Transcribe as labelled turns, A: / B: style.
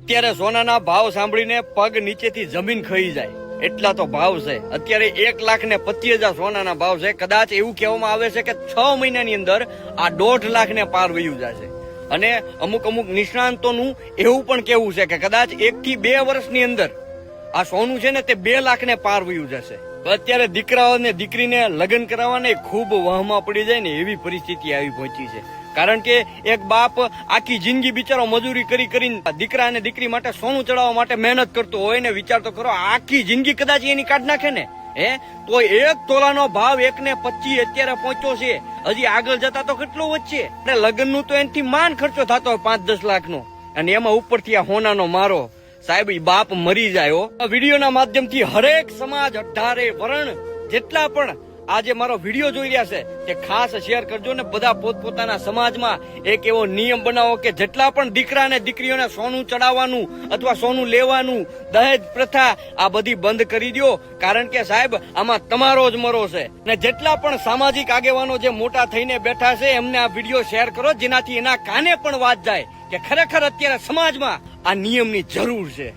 A: અત્યારે સોનાના ભાવ સાંભળીને પગ નીચેથી જમીન ખાઈ જાય એટલા તો ભાવ છે। અત્યારે 1,25,000 સોનાના ભાવ છે। કદાચ એવું કહેવામાં આવે છે કે 6 મહિનાની અંદર આ 1.5 લાખ ને પાર વયું જશે। અને અમુક નિષ્ણાંતોનું એવું પણ કેવું છે કે કદાચ 1 થી 2 વર્ષની અંદર આ સોનું છે ને તે 2 લાખ ને પાર વયું જશે। તો અત્યારે દીકરાઓને દીકરીને લગ્ન કરાવવાને ખૂબ વહમાં પડી જાય ને એવી પરિસ્થિતિ આવી પહોંચી છે। કારણ કે એક બાપ આખી જિંદગી બિચારો મજૂરી કરીને દીકરા અને દીકરી માટે સોનું ચડાવવા માટે મહેનત કરતો હોય ને વિચાર તો કરો આખી જિંદગી કદાચ એની કાઢ નાખે ને તો 1 તોલાનો ભાવ 1,25 અત્યારે પહોંચ્યો છે। હજી આગળ જતા તો કેટલો વધશે અને લગ્નનું તો એનાથી માન ખર્ચો થતો હોય 5-10 લાખનો અને એમાં ઉપરથી આ હોનાનો મારો। સાહેબ બાપ મરી જાય। આ વિડીયોના માધ્યમથી હરેક સમાજ 18 વર્ણ જેટલા પણ આજે મારો વિડીયો જોઈ રહ્યા છે તે ખાસ શેર કરજો ને બધા પોતપોતાના સમાજમાં એક એવો નિયમ બનાવો કે જેટલા પણ દીકરા અને દીકરીઓને સોનું ચડાવવાનું અથવા સોનું લેવાનું દહેજ પ્રથા આ બધી બંધ કરી દો। કારણ કે સાહેબ આમાં તમારો જ મરો છે ને જેટલા પણ સામાજિક આગેવાનો જે મોટા થઈને બેઠા છે એમને આ વિડીયો શેર કરો જેનાથી એના કાને પણ વાત જાય કે ખરેખર અત્યારે સમાજમાં આ નિયમની જરૂર છે।